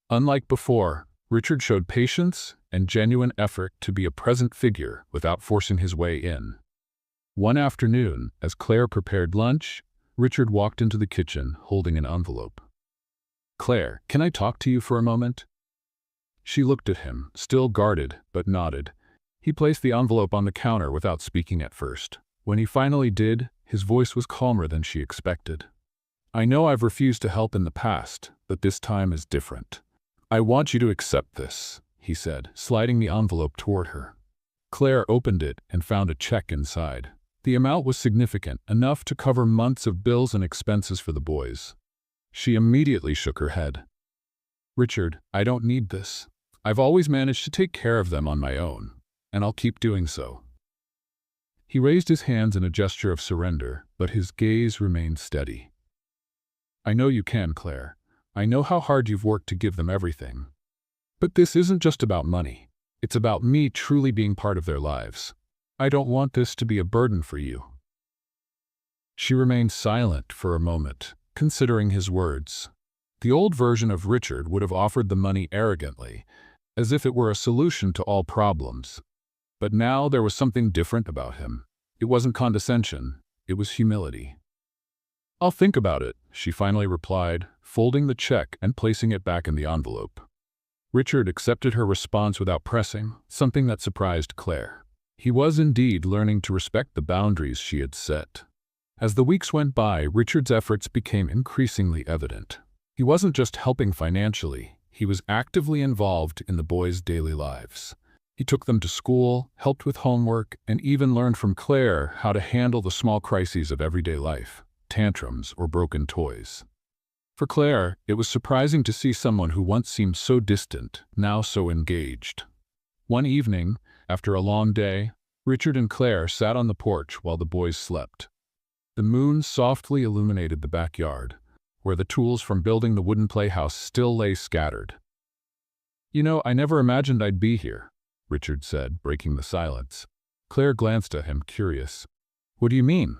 Unlike before, Richard showed patience and genuine effort to be a present figure without forcing his way in. One afternoon, as Claire prepared lunch, Richard walked into the kitchen holding an envelope. "Claire, can I talk to you for a moment?" She looked at him, still guarded, but nodded. He placed the envelope on the counter without speaking at first. When he finally did, his voice was calmer than she expected. "I know I've refused to help in the past, but this time is different. I want you to accept this," he said, sliding the envelope toward her. Claire opened it and found a check inside. The amount was significant, enough to cover months of bills and expenses for the boys. She immediately shook her head. "Richard, I don't need this. I've always managed to take care of them on my own, and I'll keep doing so." He raised his hands in a gesture of surrender, but his gaze remained steady. "I know you can, Claire. I know how hard you've worked to give them everything. But this isn't just about money. It's about me truly being part of their lives. I don't want this to be a burden for you." She remained silent for a moment, considering his words. The old version of Richard would have offered the money arrogantly, as if it were a solution to all problems. But now there was something different about him. It wasn't condescension, it was humility. "I'll think about it," she finally replied, folding the check and placing it back in the envelope. Richard accepted her response without pressing, something that surprised Claire. He was indeed learning to respect the boundaries she had set. As the weeks went by, Richard's efforts became increasingly evident. He wasn't just helping financially, he was actively involved in the boys' daily lives. He took them to school, helped with homework, and even learned from Claire how to handle the small crises of everyday life, tantrums or broken toys. For Claire, it was surprising to see someone who once seemed so distant, now so engaged. One evening, after a long day, Richard and Claire sat on the porch while the boys slept. The moon softly illuminated the backyard, where the tools from building the wooden playhouse still lay scattered. "You know, I never imagined I'd be here," Richard said, breaking the silence. Claire glanced at him, curious. "What do you mean?"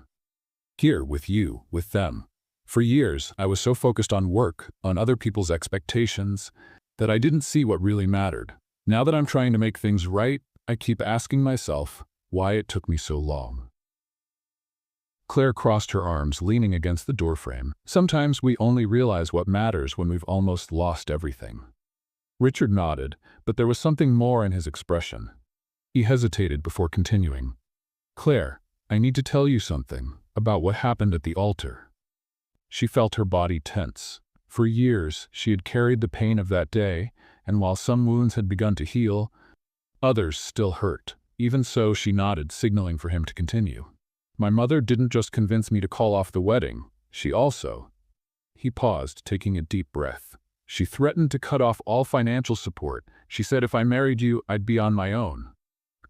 "Here, with you, with them. For years, I was so focused on work, on other people's expectations, that I didn't see what really mattered. Now that I'm trying to make things right, I keep asking myself why it took me so long." Claire crossed her arms, leaning against the doorframe. "Sometimes we only realize what matters when we've almost lost everything." Richard nodded, but there was something more in his expression. He hesitated before continuing. "Claire, I need to tell you something about what happened at the altar." She felt her body tense. For years, she had carried the pain of that day, and while some wounds had begun to heal, others still hurt. Even so, she nodded, signaling for him to continue. "My mother didn't just convince me to call off the wedding, she also—" He paused, taking a deep breath. "She threatened to cut off all financial support. She said if I married you, I'd be on my own."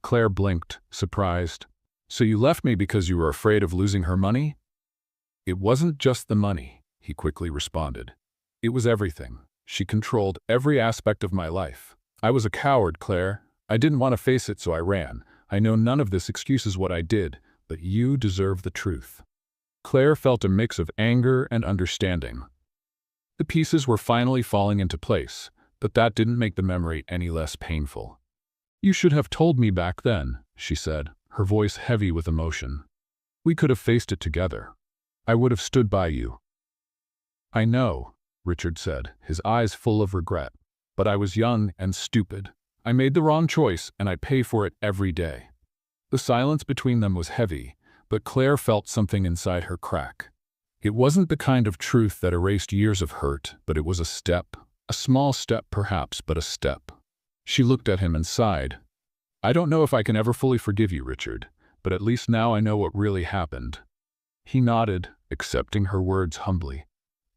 Claire blinked, surprised. "So you left me because you were afraid of losing her money?" "It wasn't just the money," he quickly responded. "It was everything. She controlled every aspect of my life. I was a coward, Claire. I didn't want to face it, so I ran. I know none of this excuses what I did, but you deserve the truth." Claire felt a mix of anger and understanding. The pieces were finally falling into place, but that didn't make the memory any less painful. "You should have told me back then," she said, her voice heavy with emotion. "We could have faced it together. I would have stood by you." "I know," Richard said, his eyes full of regret. "But I was young and stupid. I made the wrong choice, and I pay for it every day." The silence between them was heavy, but Claire felt something inside her crack. It wasn't the kind of truth that erased years of hurt, but it was a step. A small step, perhaps, but a step. She looked at him and sighed. "I don't know if I can ever fully forgive you, Richard, but at least now I know what really happened." He nodded, accepting her words humbly.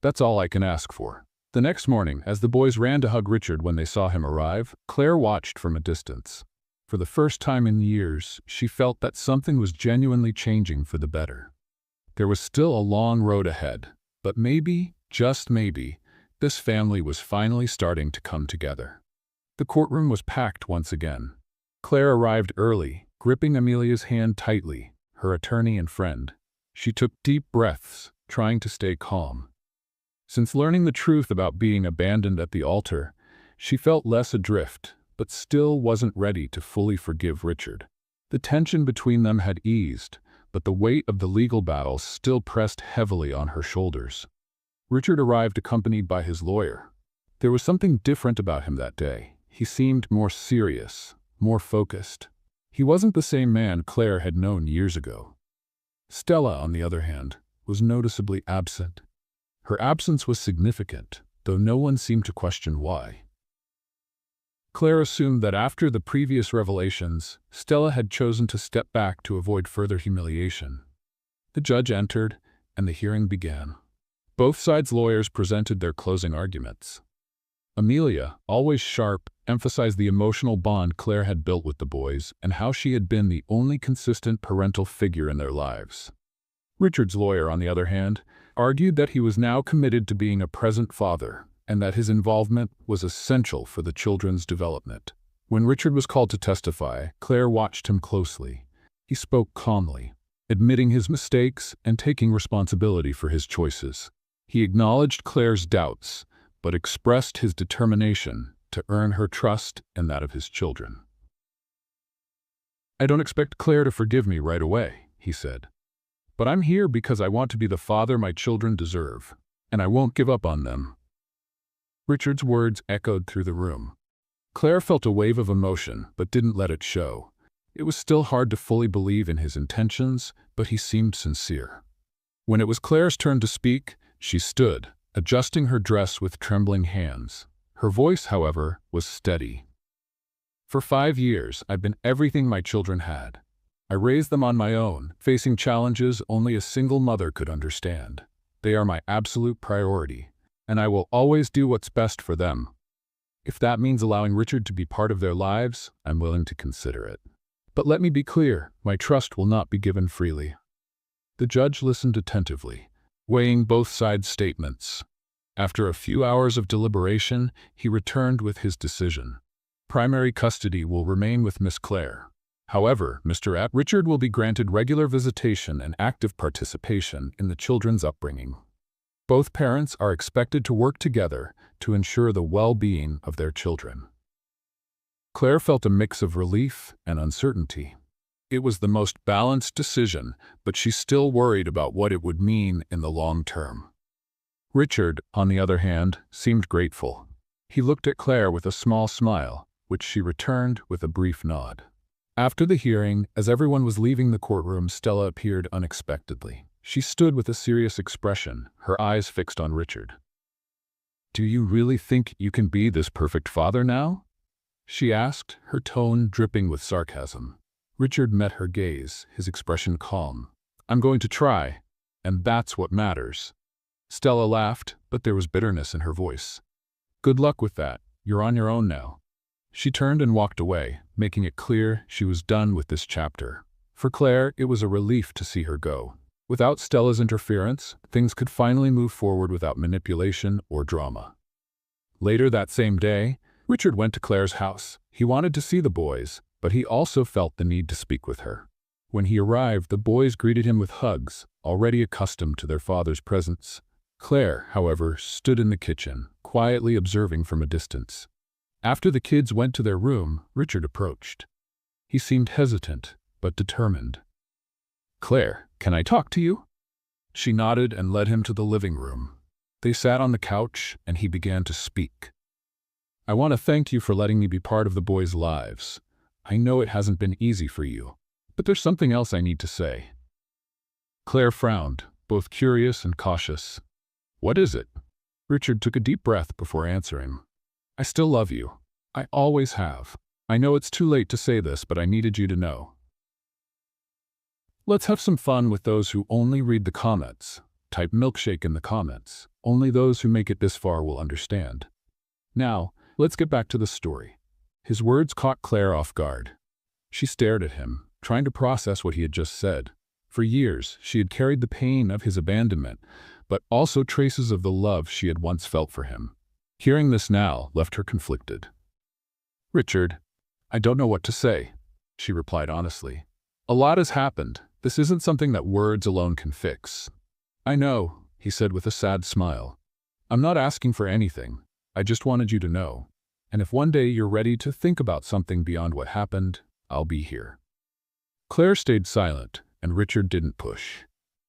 "That's all I can ask for." The next morning, as the boys ran to hug Richard when they saw him arrive, Claire watched from a distance. For the first time in years, she felt that something was genuinely changing for the better. There was still a long road ahead, but maybe, just maybe, this family was finally starting to come together. The courtroom was packed once again. Claire arrived early, gripping Amelia's hand tightly, her attorney and friend. She took deep breaths, trying to stay calm. Since learning the truth about being abandoned at the altar, she felt less adrift, but still wasn't ready to fully forgive Richard. The tension between them had eased, but the weight of the legal battle still pressed heavily on her shoulders. Richard arrived accompanied by his lawyer. There was something different about him that day. He seemed more serious, more focused. He wasn't the same man Claire had known years ago. Stella, on the other hand, was noticeably absent. Her absence was significant, though no one seemed to question why. Claire assumed that after the previous revelations, Stella had chosen to step back to avoid further humiliation. The judge entered, and the hearing began. Both sides' lawyers presented their closing arguments. Amelia, always sharp, emphasized the emotional bond Claire had built with the boys and how she had been the only consistent parental figure in their lives. Richard's lawyer, on the other hand, argued that he was now committed to being a present father and that his involvement was essential for the children's development. When Richard was called to testify, Claire watched him closely. He spoke calmly, admitting his mistakes and taking responsibility for his choices. He acknowledged Claire's doubts, but expressed his determination to earn her trust and that of his children. "I don't expect Claire to forgive me right away," he said. "But I'm here because I want to be the father my children deserve, and I won't give up on them." Richard's words echoed through the room. Claire felt a wave of emotion, but didn't let it show. It was still hard to fully believe in his intentions, but he seemed sincere. When it was Claire's turn to speak, she stood, adjusting her dress with trembling hands. Her voice, however, was steady. "For 5 years, I've been everything my children had. I raised them on my own, facing challenges only a single mother could understand. They are my absolute priority, and I will always do what's best for them. If that means allowing Richard to be part of their lives, I'm willing to consider it. But let me be clear, my trust will not be given freely." The judge listened attentively, weighing both sides' statements. After a few hours of deliberation, he returned with his decision. Primary custody will remain with Miss Claire. However, Richard will be granted regular visitation and active participation in the children's upbringing. Both parents are expected to work together to ensure the well-being of their children. Claire felt a mix of relief and uncertainty. It was the most balanced decision, but she still worried about what it would mean in the long term. Richard, on the other hand, seemed grateful. He looked at Claire with a small smile, which she returned with a brief nod. After the hearing, as everyone was leaving the courtroom, Stella appeared unexpectedly. She stood with a serious expression, her eyes fixed on Richard. "Do you really think you can be this perfect father now?" she asked, her tone dripping with sarcasm. Richard met her gaze, his expression calm. "I'm going to try, and that's what matters." Stella laughed, but there was bitterness in her voice. "Good luck with that. You're on your own now." She turned and walked away, making it clear she was done with this chapter. For Claire, it was a relief to see her go. Without Stella's interference, things could finally move forward without manipulation or drama. Later that same day, Richard went to Claire's house. He wanted to see the boys, but he also felt the need to speak with her. When he arrived, the boys greeted him with hugs, already accustomed to their father's presence. Claire, however, stood in the kitchen, quietly observing from a distance. After the kids went to their room, Richard approached. He seemed hesitant, but determined. "Claire, can I talk to you?" She nodded and led him to the living room. They sat on the couch, and he began to speak. "I want to thank you for letting me be part of the boys' lives. I know it hasn't been easy for you, but there's something else I need to say." Claire frowned, both curious and cautious. "What is it?" Richard took a deep breath before answering. "I still love you. I always have. I know it's too late to say this, but I needed you to know." Let's have some fun with those who only read the comments. Type milkshake in the comments. Only those who make it this far will understand. Now, let's get back to the story. His words caught Claire off guard. She stared at him, trying to process what he had just said. For years, she had carried the pain of his abandonment, but also traces of the love she had once felt for him. Hearing this now left her conflicted. "Richard, I don't know what to say. she replied honestly. A lot has happened. This isn't something that words alone can fix. I know, he said with a sad smile. I'm not asking for anything. I just wanted you to know. And if one day you're ready to think about something beyond what happened, I'll be here. Claire stayed silent, and Richard didn't push.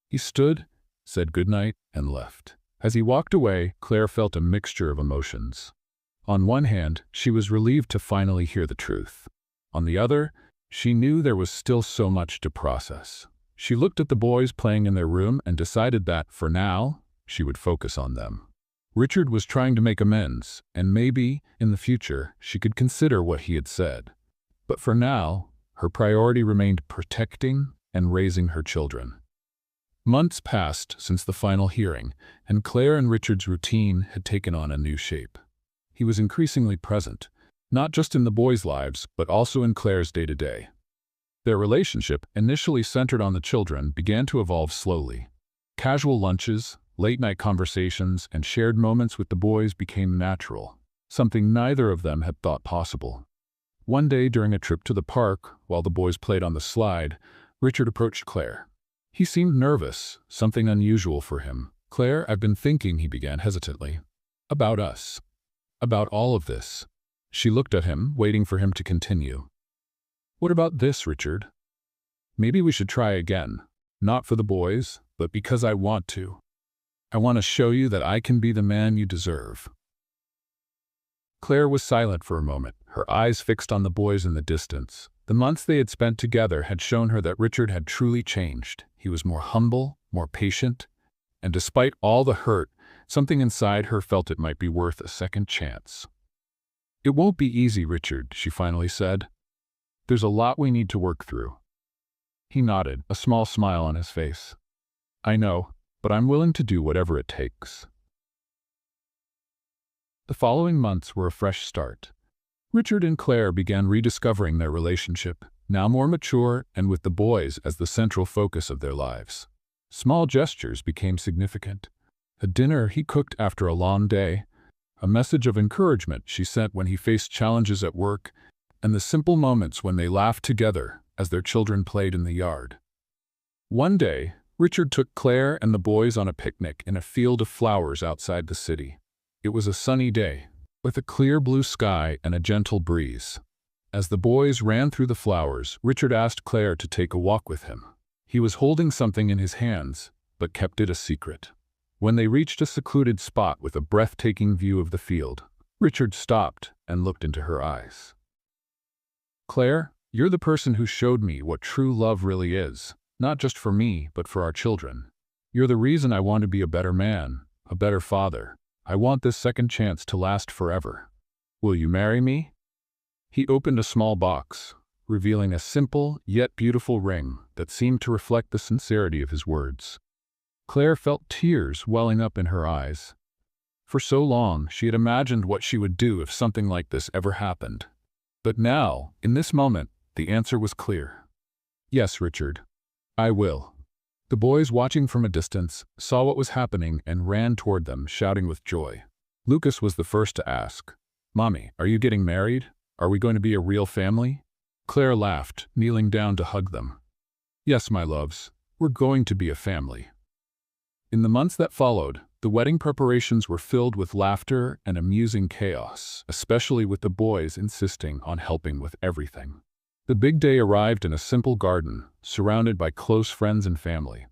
He stood, said goodnight, and left. As he walked away, Claire felt a mixture of emotions. On one hand, she was relieved to finally hear the truth. On the other, she knew there was still so much to process. She looked at the boys playing in their room and decided that, for now, she would focus on them. Richard was trying to make amends, and maybe, in the future, she could consider what he had said. But for now, her priority remained protecting and raising her children. Months passed since the final hearing, and Claire and Richard's routine had taken on a new shape. He was increasingly present, not just in the boys' lives, but also in Claire's day-to-day. Their relationship, initially centered on the children, began to evolve slowly. Casual lunches, late-night conversations, and shared moments with the boys became natural, something neither of them had thought possible. One day during a trip to the park, while the boys played on the slide, Richard approached Claire. He seemed nervous, something unusual for him. Claire, I've been thinking, he began hesitantly. About us. About all of this. She looked at him, waiting for him to continue. What about this, Richard? Maybe we should try again. Not for the boys, but because I want to. I want to show you that I can be the man you deserve. Claire was silent for a moment, her eyes fixed on the boys in the distance. The months they had spent together had shown her that Richard had truly changed. He was more humble, more patient, and despite all the hurt, something inside her felt it might be worth a second chance. It won't be easy, Richard, she finally said. There's a lot we need to work through. He nodded, a small smile on his face. I know, but I'm willing to do whatever it takes. The following months were a fresh start. Richard and Claire began rediscovering their relationship, now more mature and with the boys as the central focus of their lives. Small gestures became significant. A dinner he cooked after a long day, a message of encouragement she sent when he faced challenges at work, and the simple moments when they laughed together as their children played in the yard. One day, Richard took Claire and the boys on a picnic in a field of flowers outside the city. It was a sunny day, with a clear blue sky and a gentle breeze. As the boys ran through the flowers, Richard asked Claire to take a walk with him. He was holding something in his hands, but kept it a secret. When they reached a secluded spot with a breathtaking view of the field, Richard stopped and looked into her eyes. Claire, you're the person who showed me what true love really is, not just for me, but for our children. You're the reason I want to be a better man, a better father. I want this second chance to last forever. Will you marry me? He opened a small box, revealing a simple yet beautiful ring that seemed to reflect the sincerity of his words. Claire felt tears welling up in her eyes. For so long, she had imagined what she would do if something like this ever happened. But now, in this moment, the answer was clear. Yes, Richard, I will. The boys, watching from a distance, saw what was happening and ran toward them, shouting with joy. Lucas was the first to ask, Mommy, are you getting married? Are we going to be a real family? Claire laughed, kneeling down to hug them. Yes, my loves, we're going to be a family. In the months that followed, the wedding preparations were filled with laughter and amusing chaos, especially with the boys insisting on helping with everything. The big day arrived in a simple garden, surrounded by close friends and family.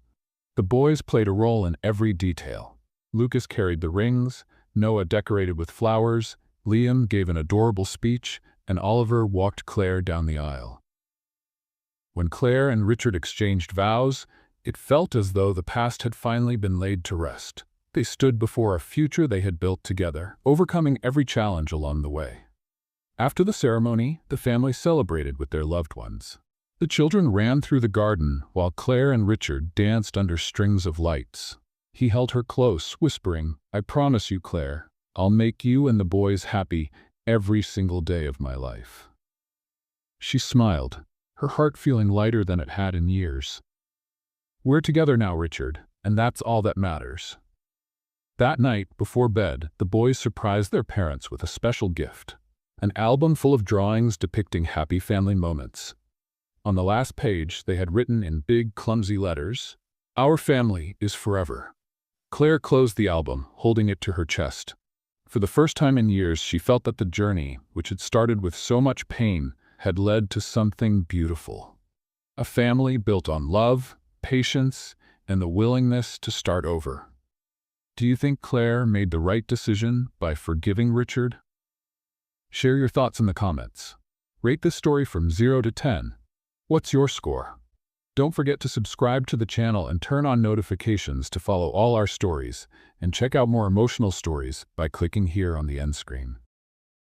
The boys played a role in every detail. Lucas carried the rings, Noah decorated with flowers, Liam gave an adorable speech, and Oliver walked Claire down the aisle. When Claire and Richard exchanged vows, it felt as though the past had finally been laid to rest. They stood before a future they had built together, overcoming every challenge along the way. After the ceremony, the family celebrated with their loved ones. The children ran through the garden while Claire and Richard danced under strings of lights. He held her close, whispering, I promise you, Claire, I'll make you and the boys happy every single day of my life. She smiled, her heart feeling lighter than it had in years. We're together now, Richard, and that's all that matters. That night, before bed, the boys surprised their parents with a special gift. An album full of drawings depicting happy family moments. On the last page, they had written in big, clumsy letters, "Our family is forever." Claire closed the album, holding it to her chest. For the first time in years, she felt that the journey, which had started with so much pain, had led to something beautiful. A family built on love, patience, and the willingness to start over. Do you think Claire made the right decision by forgiving Richard? Share your thoughts in the comments. Rate this story from 0 to 10. What's your score? Don't forget to subscribe to the channel and turn on notifications to follow all our stories, and check out more emotional stories by clicking here on the end screen.